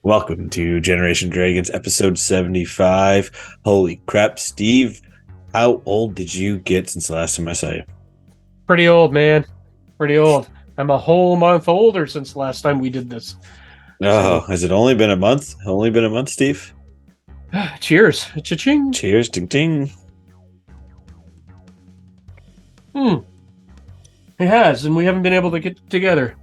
Welcome to Generation Dragons episode 75. Holy crap, Steve. How old did you get since the last time I saw you? Pretty old, man. Pretty old. I'm a whole month older since the last time we did this. Oh, has it only been a month? Only been a month, Steve? Cheers. Cha-ching. Cheers, ding ding. It has, and we haven't been able to get together.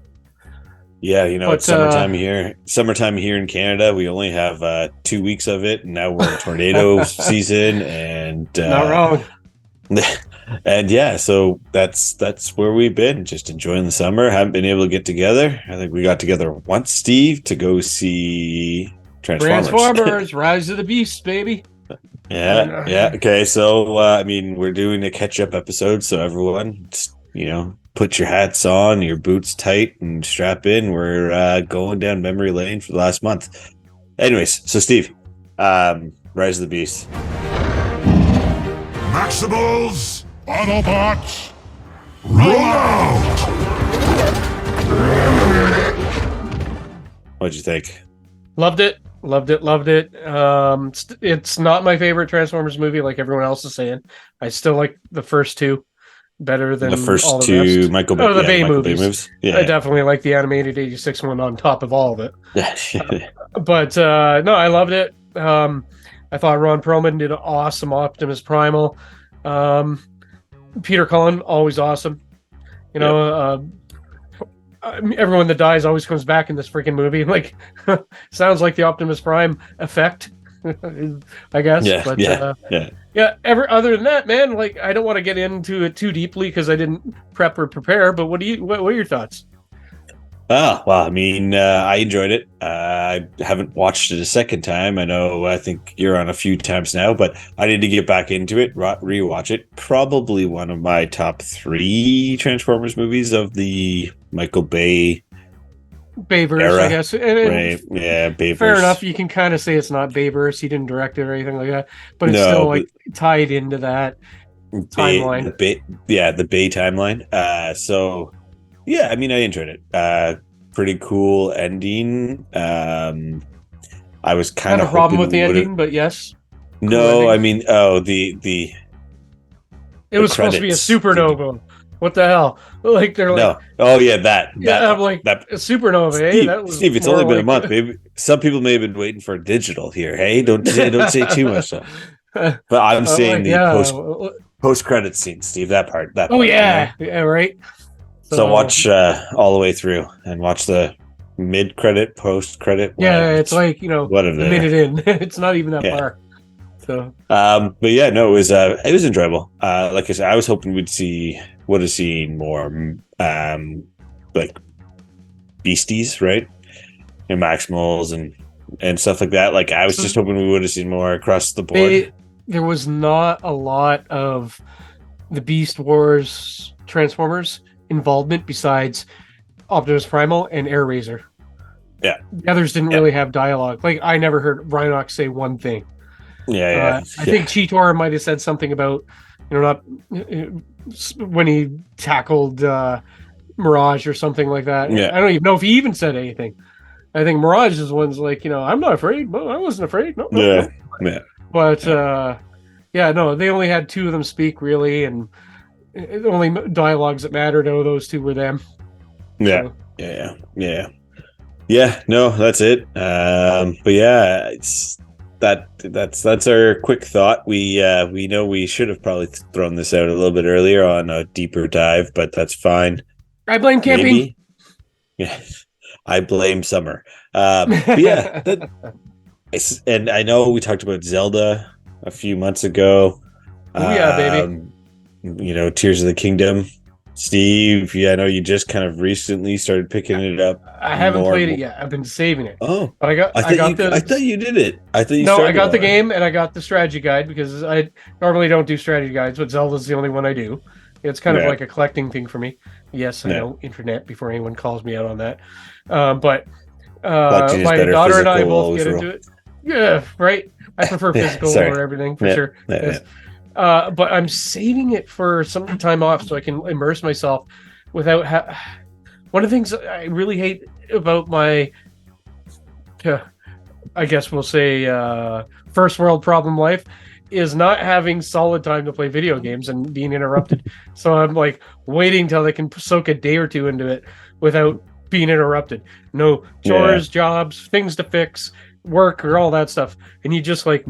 Yeah, it's summertime here. Summertime here in Canada. We only have 2 weeks of it, and now we're in tornado season, and Not wrong. and yeah, so that's where we've been, just enjoying the summer. Haven't been able to get together. I think we got together once, Steve, to go see Transformers, Rise of the Beast, baby. Yeah. Okay, so we're doing a catch-up episode, so everyone, just, put your hats on, your boots tight, and strap in. We're going down memory lane for the last month. Anyways, so Steve, Rise of the Beast. Maximals, Autobots, roll out! What'd you think? Loved it. It's not my favorite Transformers movie, like everyone else is saying. I still like the first two better than The first all the two rest. Michael the Bay Michael movies. Yeah. I definitely like the animated 86 one on top of all of it. Yeah. But no, I loved it. I thought Ron Perlman did an awesome Optimus Primal. Peter Cullen, always awesome. Everyone that dies always comes back in this freaking movie. Like, sounds like the Optimus Prime effect, I guess. Other than that, man, like, I don't want to get into it too deeply because I didn't prep or prepare. But what are your thoughts? Oh, well, I enjoyed it. I haven't watched it a second time. I think you're on a few times now, but I need to get back into it, rewatch it. Probably one of my top 3 Transformers movies of the Michael Bay Bayverse, era. I guess. Right. Yeah, Bayverse. Fair enough. You can kind of say it's not Bayverse. He didn't direct it or anything like that, but it's still like tied into that timeline. The Bay timeline. So yeah, I enjoyed it. Pretty cool ending. I was kind of a problem with the ending, but yes. No, ending. It was supposed to be a supernova. What the hell? Like, they're like, no. Oh yeah, that. I'm like, a supernova. Steve, it's only been a month. Maybe some people may have been waiting for a digital here. Hey, don't say too much. But I'm saying post credit scene, Steve. That part. Yeah, right. So watch all the way through and watch the mid credit, post credit. Yeah, it's like whatever. A minute in. It's not even that far. So. But yeah, no, it was enjoyable. Like I said, I was hoping would have seen more like beasties, right? And Maximals and stuff like that. Like, I was just hoping we would have seen more across the board. There was not a lot of the Beast Wars Transformers involvement besides Optimus Primal and Air Razor. Yeah. The others didn't really have dialogue. Like, I never heard Rhinox say one thing. I think Cheetor might have said something about, not when he tackled Mirage or something like that. Yeah. I don't even know if he even said anything. I think Mirage is one's like, I'm not afraid. No, I wasn't afraid. No. Yeah. But they only had 2 of them speak, really, and the only dialogues that mattered out of those 2 were them. Yeah. So. Yeah. No, that's it. But yeah, that's our quick thought. We know we should have probably thrown this out a little bit earlier on a deeper dive, but that's fine. I blame camping. Maybe. Yeah, I blame summer. But yeah, and I know we talked about Zelda a few months ago. Oh yeah, baby. Tears of the Kingdom. Steve, I know you just kind of recently started picking it up. I haven't played it yet. I've been saving it. Oh, but I thought you did it. I got the game and I got the strategy guide because I normally don't do strategy guides, but Zelda's the only one I do. It's kind of like a collecting thing for me. Yes, I know internet before anyone calls me out on that. But my daughter and I both get into it. Yeah, right. I prefer physical over everything for sure. Yeah. But I'm saving it for some time off so I can immerse myself without. One of the things I really hate about my I guess we'll say first world problem life is not having solid time to play video games and being interrupted. So I'm like waiting till they can soak a day or two into it without being interrupted. No chores, jobs, things to fix, work, or all that stuff. And you just like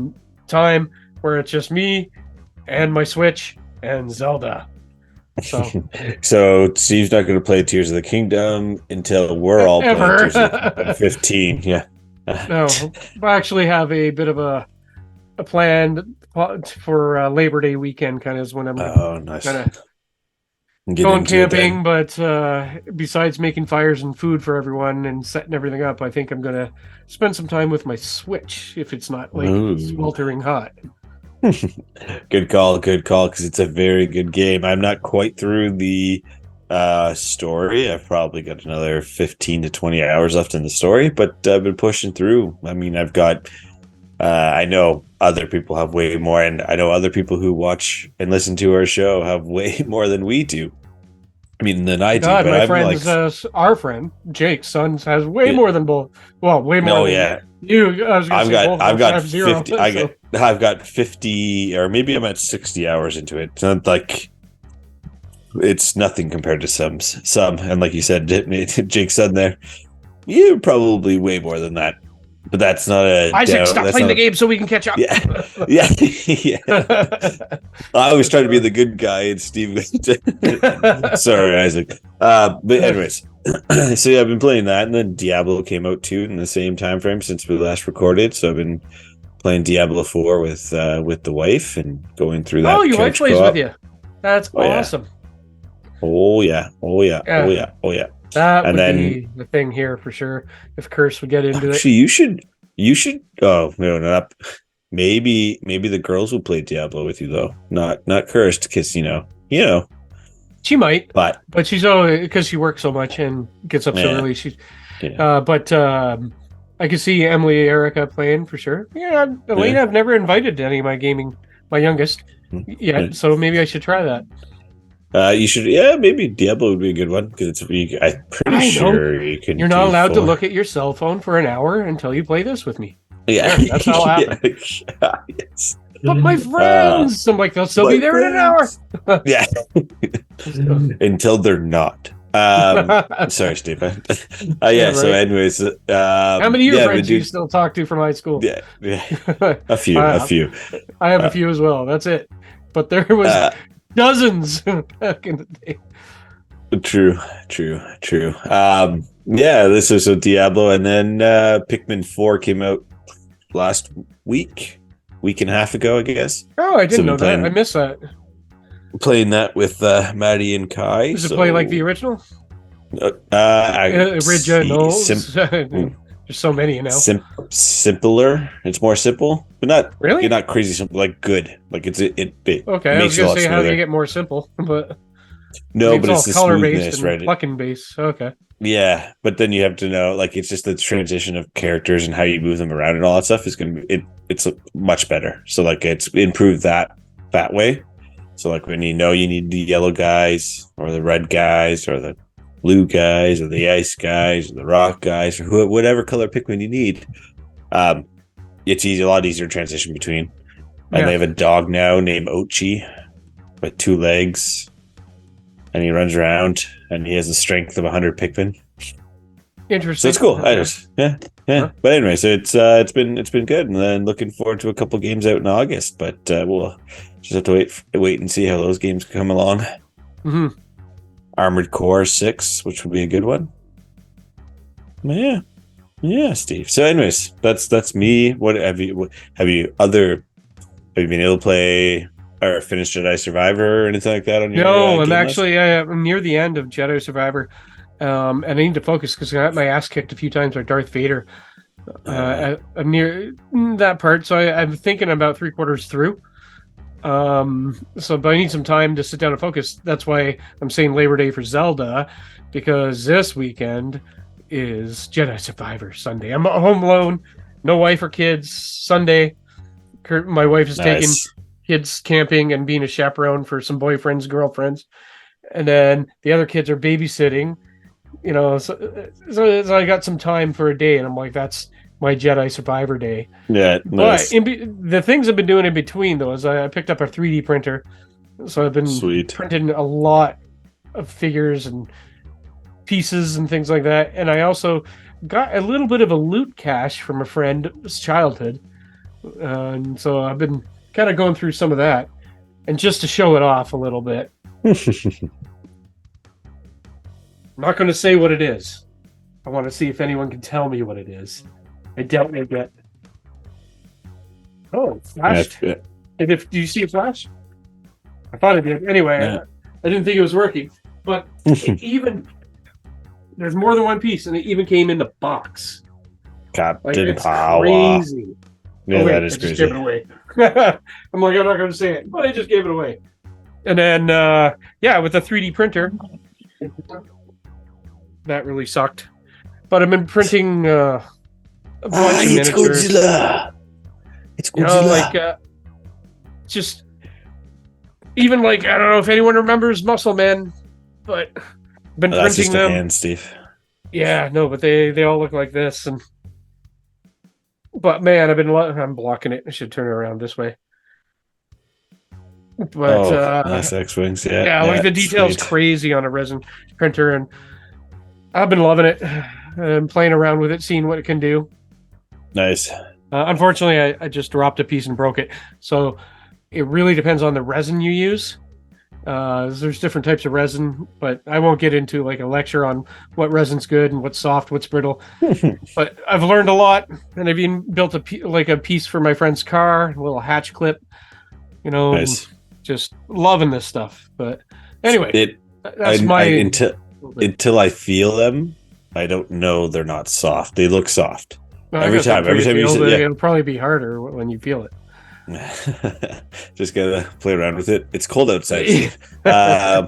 time where it's just me and my Switch and Zelda. So Steve's not going to play Tears of the Kingdom until we're all playing Tears of the Kingdom 15. Yeah. No, I actually have a bit of a plan for Labor Day weekend. Kind of is when I'm nice. kind of going camping. But besides making fires and food for everyone and setting everything up, I think I'm going to spend some time with my Switch if it's not like sweltering hot. Good call, because it's a very good game. I'm not quite through the story. I've probably got another 15 to 20 hours left in the story, but I've been pushing through. I mean, I've got I know other people have way more, and I know other people who watch and listen to our show have way more than we do. I mean, than I do. But my friend, our friend Jake's son has way more than both. Well, way more. You. I've got 50. I've got 50, or maybe I'm at 60 hours into it. So like, it's nothing compared to some. And like you said, Jake's son there, you're probably way more than that. But that's not a. Isaac, stop playing the game so we can catch up. Yeah. I always try to be the good guy, and Steve. Sorry, Isaac. But anyways, so yeah, I've been playing that, and then Diablo came out too in the same time frame since we last recorded. So I've been playing Diablo 4 with the wife and going through that. Oh, your wife plays with you. That's awesome. Oh yeah. That would be the thing here for sure. If Curse would get into it, you should. Oh no, not maybe the girls will play Diablo with you though. Not Cursed, because you know. She might, but she's because she works so much and gets up so early. But I could see Emily, Erica playing for sure. Yeah, Elena, I've never invited to any of my youngest yet, so maybe I should try that. You should, maybe Diablo would be a good one because I'm pretty sure you can. You're not allowed to look at your cell phone for an hour until you play this with me. Yeah, that's how it happens. Yes. But my friends, I'm like, they'll still be there in an hour. Yeah, until they're not. Sorry, Steve. Right. So, anyways, how many of your friends do you still talk to from high school? Yeah, a few. I have a few as well. That's it. But there was. Dozens back in the day. True. This was Diablo, and then Pikmin 4 came out last week and a half ago, I guess. Oh, I didn't know that. I missed that. Playing that with Maddie and Kai. Does it play like the original? Original. There's so many now. Simpler. It's more simple, but not really. You're not crazy simple. Like good. Like it okay, I was gonna say, how do you get more simple? But no, but it's the color based and plucking based. Okay. Yeah, but then you have to know, like, it's just the transition of characters and how you move them around and all that stuff is gonna be it's much better. So like it's improved that way. So like when you need the yellow guys or the red guys or the blue guys or the ice guys or the rock guys or whatever color Pikmin you need, it's a lot easier to transition between. And they have a dog now named Ochi with 2 legs, and he runs around and he has the strength of 100 Pikmin. Interesting. So it's cool. Huh? But anyway, so it's been good, and then looking forward to a couple games out in August, but we'll just have to wait and see how those games come along. Mm-hmm. Armored Core 6, which would be a good one. Yeah, Steve. So, anyways, that's me. What have you been able to play or finish Jedi Survivor or anything like that on your? No, I'm actually I'm near the end of Jedi Survivor, and I need to focus because I got my ass kicked a few times by Darth Vader. I'm near that part, so I'm thinking about 3/4 through. But I need some time to sit down and focus. That's why I'm saying Labor Day for Zelda, because this weekend is Jedi Survivor Sunday. I'm home alone, no wife or kids. Sunday, my wife is taking kids camping and being a chaperone for some boyfriends, girlfriends, and then the other kids are babysitting. So I got some time for a day, and I'm like, that's my Jedi Survivor day. Yeah, nice. But the things I've been doing in between, though, is I picked up a 3D printer. So I've been Sweet. printing a lot of figures and pieces and things like that. And I also got a little bit of a loot cache from a friend's childhood. And so I've been kind of going through some of that. And just to show it off a little bit. I'm not going to say what it is. I want to see if anyone can tell me what it is. I doubt they get. Oh, it flashed. Yeah. Do you see it flash? I thought it did. Anyway, Yeah. I didn't think it was working. But it even there's more than one piece, and it even came in the box. Captain it's Power. crazy. Yeah, that is I crazy. just gave it away. I'm like, I'm not going to say it, but I just gave it away. And then, with the 3D printer, that really sucked. But I've been printing a bunch of It's miniatures. Godzilla. It's You Godzilla. know, just even I don't know if anyone remembers Muscle Men, but I've been That's printing just a them. hand, Steve. Yeah, no, but they all look like this, but man, I'm blocking it. I should turn it around this way. But nice X-wings. Yeah, yeah, the detail's sweet. crazy on a resin printer, and I've been loving it. I'm playing around with it, seeing what it can do. Nice. Unfortunately, I just dropped a piece and broke it. So it really depends on the resin you use. There's different types of resin, but I won't get into a lecture on what resin's good and what's soft, what's brittle. But I've learned a lot, and I've even built a piece for my friend's car, a little hatch clip. Nice. Just loving this stuff. But anyway, that's until I feel them, I don't know they're not soft. They look soft. No, every time you say, it'll probably be harder when you feel it. Just gotta play around with it. It's cold outside. I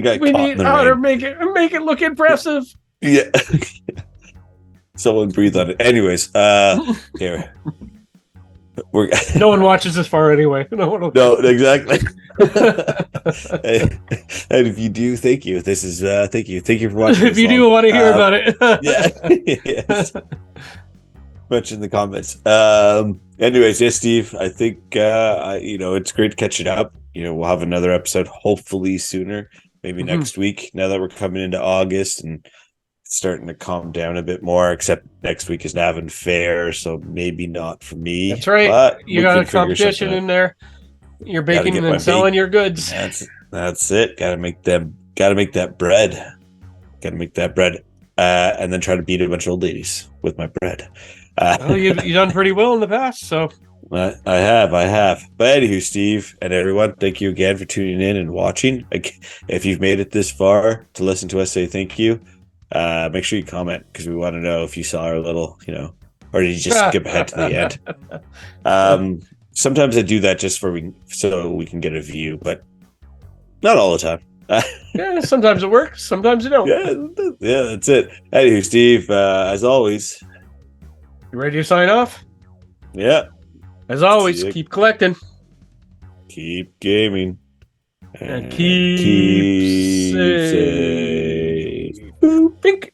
got we caught need in the to rain. make it look impressive. Yeah. Someone breathe on it. Anyways, here. No one watches this far anyway. No, exactly. And if you do, thank you. This is thank you for watching. If you do want to hear about it, yes. Mention in the comments. Anyways, yes, Steve. I think it's great catching up. We'll have another episode hopefully sooner, maybe next week. Now that we're coming into August and starting to calm down a bit more, except next week is Navan Fair, so maybe not for me. That's right. But you got a competition in there. You're baking and selling your goods. That's it. Gotta make that bread. And then try to beat a bunch of old ladies with my bread. Well, you've done pretty well in the past, so I have. But anywho, Steve and everyone, thank you again for tuning in and watching. If you've made it this far to listen to us say thank you, make sure you comment because we want to know if you saw our little, or did you just skip ahead to the end? Sometimes I do that just so we can get a view, but not all the time. yeah, sometimes it works, sometimes it don't. Yeah, that's it. Anywho, Steve, as always. You ready to sign off? Yeah. As always, keep collecting. Keep gaming. And keep safe. Boop. Pink.